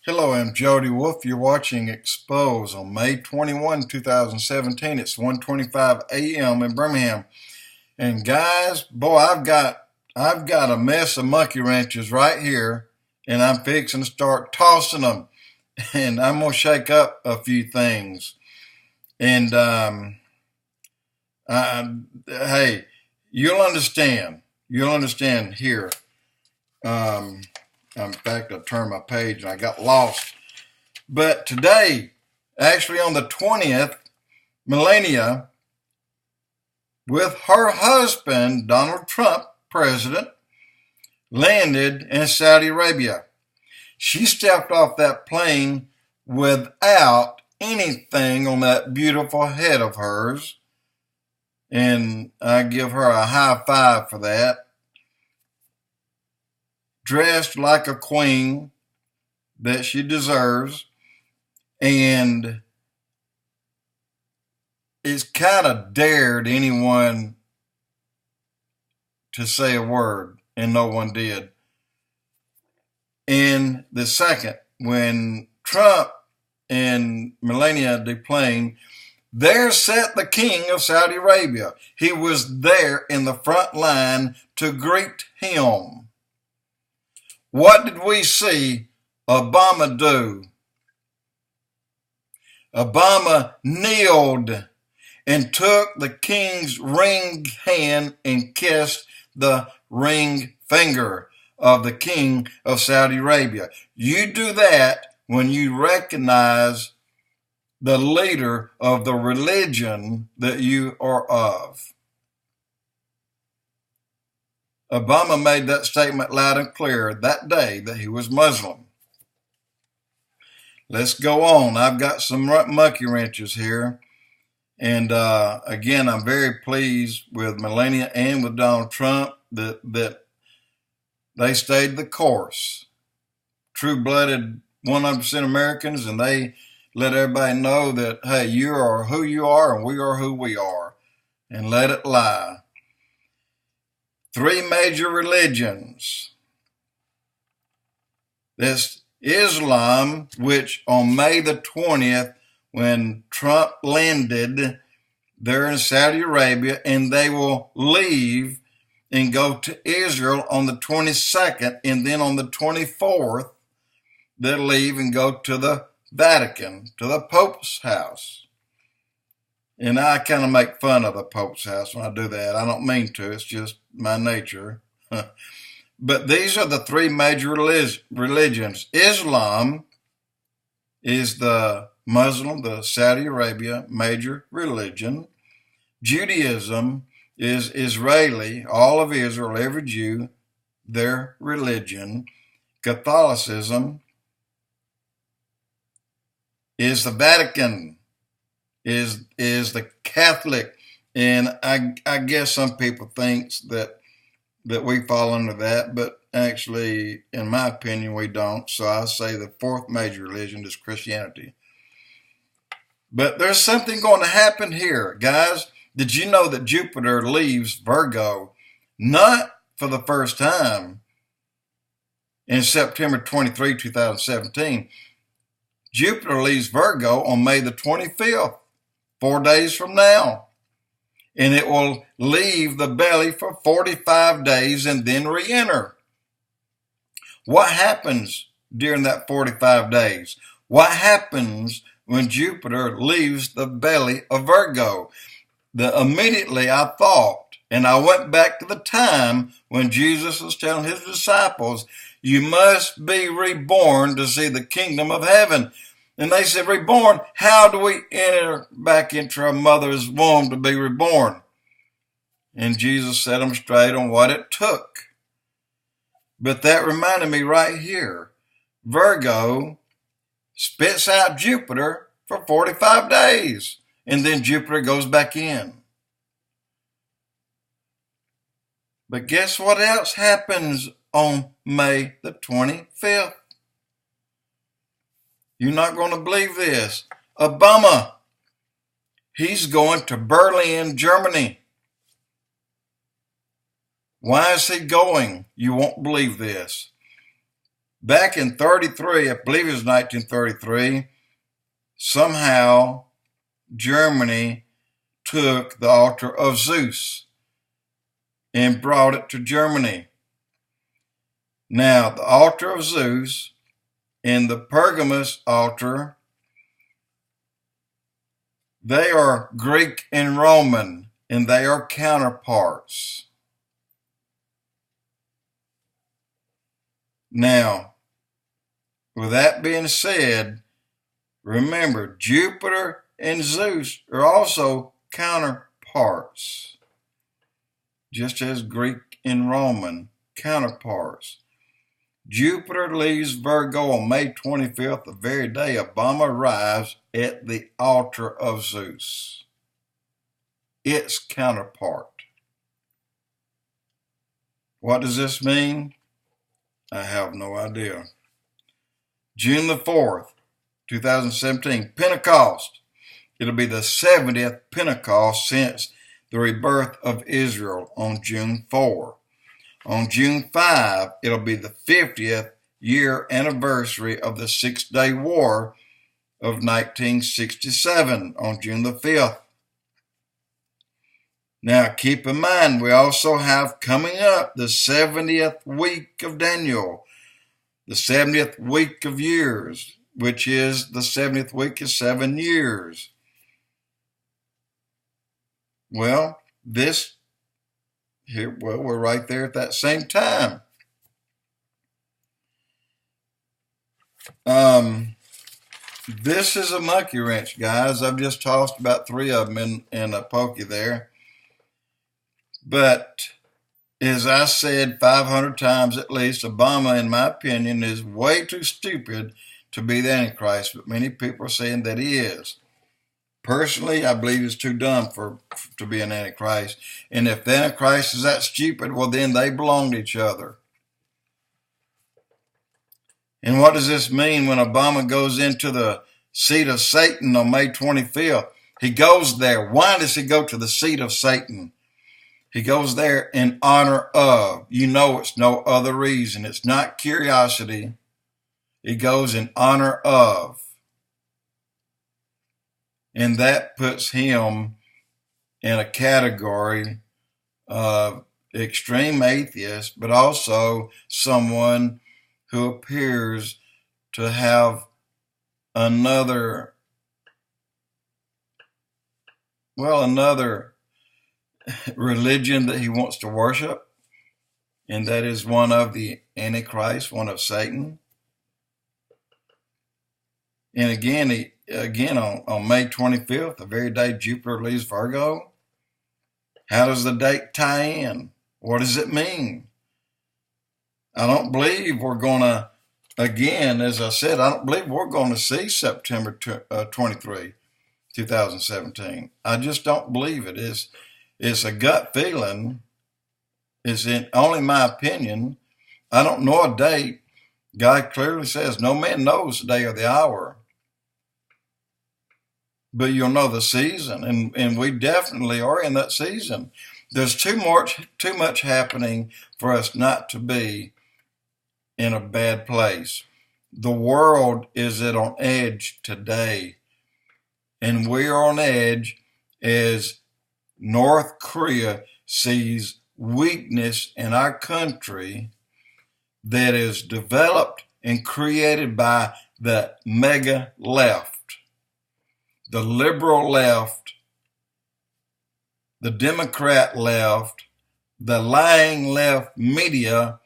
Hello, I'm Jody Wolf. You're watching Expoz on May 21, 2017. It's 1:25 a.m. in Birmingham. And guys, boy, I've got a mess of monkey wrenches right here, and I'm fixing to start tossing them. And I'm gonna shake up a few things. And hey, you'll understand. You'll understand here. In fact, I turned my page and I got lost. But today, actually on the 20th, Melania, with her husband, Donald Trump, president, landed in Saudi Arabia. She stepped off that plane without anything on that beautiful head of hers. And I give her a high five for that. Dressed like a queen that she deserves, and it's kind of dared anyone to say a word, and no one did. And the second, when Trump and Melania deplaned, there sat the king of Saudi Arabia. He was there in the front line to greet him. What did we see Obama do? Obama kneeled and took the king's ring hand and kissed the ring finger of the king of Saudi Arabia. You do that when you recognize the leader of the religion that you are of. Obama made that statement loud and clear that day that he was Muslim. Let's go on. I've got some monkey wrenches here. And again, I'm very pleased with Melania and with Donald Trump that they stayed the course. True-blooded 100% Americans, and they let everybody know that, hey, you are who you are and we are who we are. And let it lie. Three major religions. There's Islam, which on May the 20th, when Trump landed there in Saudi Arabia, and they will leave and go to Israel on the 22nd, and then on the 24th, they'll leave and go to the Vatican, to the Pope's house. And I kind of make fun of the Pope's house when I do that. I don't mean to. It's just my nature. But these are the three major religions. Islam is the Muslim, the Saudi Arabia major religion. Judaism is Israeli, all of Israel, every Jew, their religion. Catholicism is the Vatican, is the Catholic, and I guess some people think that we fall under that, but actually, in my opinion, we don't. So I say the fourth major religion is Christianity. But there's something going to happen here, guys. Did you know that Jupiter leaves Virgo not for the first time in September 23, 2017? Jupiter leaves Virgo on May the 25th. 4 days from now. And it will leave the belly for 45 days and then re-enter. What happens during that 45 days? What happens when Jupiter leaves the belly of Virgo? Immediately I thought, and I went back to the time when Jesus was telling his disciples, you must be reborn to see the kingdom of heaven. And they said, reborn, how do we enter back into our mother's womb to be reborn? And Jesus set them straight on what it took. But that reminded me right here. Virgo spits out Jupiter for 45 days. And then Jupiter goes back in. But guess what else happens on May the 25th? You're not going to believe this. Obama, he's going to Berlin, Germany. Why is he going? You won't believe this. back in 33, I believe it was 1933, somehow Germany took the altar of ZEUS and brought it to Germany. Now, the altar of ZEUS and the Pergamos altar, they are Greek and Roman, and they are counterparts. Now, with that being said, remember, Jupiter and Zeus are also counterparts, just as Greek and Roman counterparts. Jupiter leaves Virgo on May 25th, the very day Obama arrives at the altar of ZEUS, its counterpart. What does this mean? I have no idea. June the 4th, 2017, Pentecost. It'll be the 70th Pentecost since the rebirth of Israel on June 4. On June 5, it'll be the 50th year anniversary of the Six-Day War of 1967 on June the 5th. Now, keep in mind, we also have coming up the 70th week of Daniel, the 70th week of years, which is the 70th week is 7 years. Well, we're right there at that same time. This is a monkey wrench, guys. I've just tossed about 3 of them in a pokey there. But as I said 500 times at least, Obama, in my opinion, is way too stupid to be the Antichrist, but many people are saying that he is. Personally, I believe he's too dumb to be an Antichrist. And if the Antichrist is that stupid, well, then they belong to each other. And what does this mean when Obama goes into the seat of Satan on May 25th? He goes there. Why does he go to the seat of Satan? He goes there in honor of. You know, it's no other reason. It's not curiosity. He goes in honor of. And that puts him in a category of extreme atheist, but also someone who appears to have another religion that he wants to worship, and that is one of the Antichrist, one of Satan. And again, on May 25th, the very day Jupiter leaves Virgo, how does the date tie in? What does it mean? I don't believe we're going to, again, as I said, I don't believe we're going to see September 23, 2017. I just don't believe it. It's a gut feeling. It's only my opinion. I don't know a date. God clearly says no man knows the day or the hour. But you'll know the season, and we definitely are in that season. There's too much happening for us not to be in a bad place. The world is on edge today, and we are on edge as North Korea sees weakness in our country that is developed and created by the mega left. The liberal left, the Democrat left, the lying left media,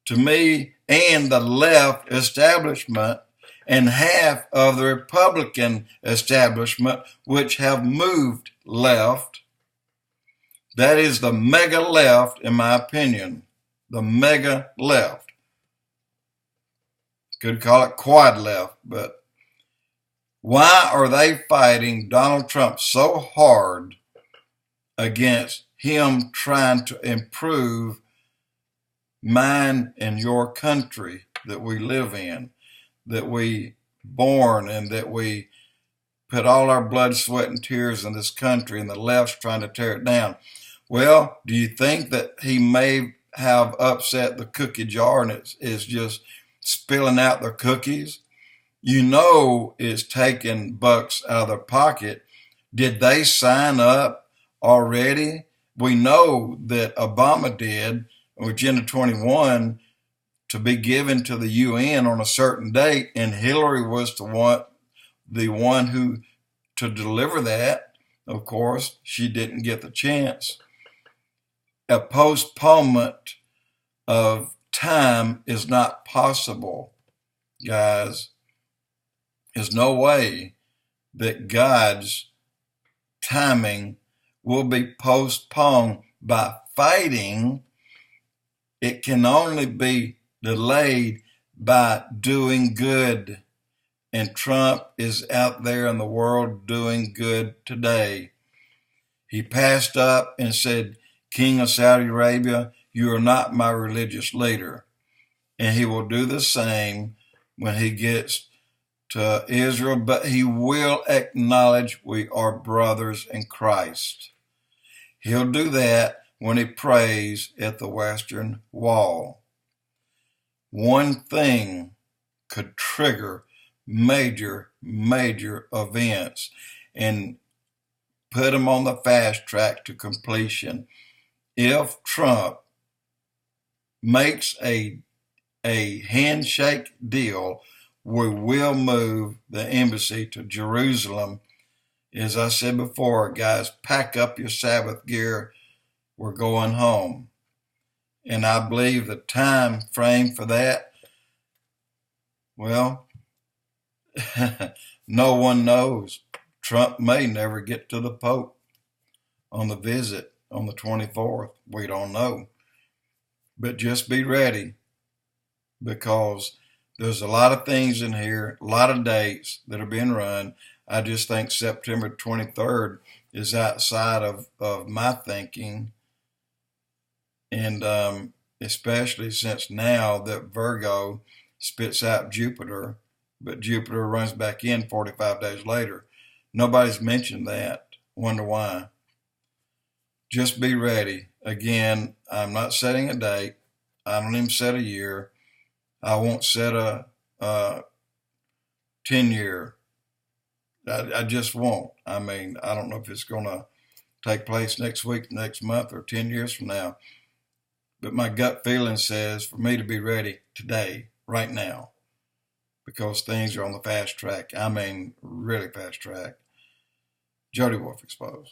to me, and the left establishment, and half of the Republican establishment, which have moved left. That is the mega left, in my opinion. The mega left. Could call it quad left, but why are they fighting Donald Trump so hard against him trying to improve mine and your country that we live in, that we born, and that we put all our blood, sweat, and tears in this country, and the left's trying to tear it down? Well, do you think that he may have upset the cookie jar and it's just spilling out their cookies. You know it's taking bucks out of their pocket. Did they sign up already? We know that Obama did, Agenda 21, to be given to the UN on a certain date, and Hillary was the one who to deliver that. Of course, she didn't get the chance. A postponement of time is not possible, guys. There's no way that God's timing will be postponed by fighting. It can only be delayed by doing good. And Trump is out there in the world doing good today. He passed up and said, King of Saudi Arabia, you are not my religious leader. And he will do the same when he gets to Israel, but he will acknowledge we are brothers in Christ. He'll do that when he prays at the Western Wall. One thing could trigger major events and put them on the fast track to completion. If Trump makes a handshake deal, we will move the embassy to Jerusalem. As I said before, guys, pack up your Sabbath gear. We're going home. And I believe the time frame for that, well, no one knows. Trump may never get to the Pope on the visit on the 24th. We don't know. But just be ready, because there's a lot of things in here, a lot of dates that are being run. I just think September 23rd is outside of my thinking. And especially since now that Virgo spits out Jupiter, but Jupiter runs back in 45 days later. Nobody's mentioned that. Wonder why. Just be ready. Again, I'm not setting a date. I don't even set a year. I won't set a 10-year. I just won't. I mean, I don't know if it's going to take place next week, next month, or 10 years from now. But my gut feeling says for me to be ready today, right now, because things are on the fast track. I mean, really fast track. Jody Wolf Expoz.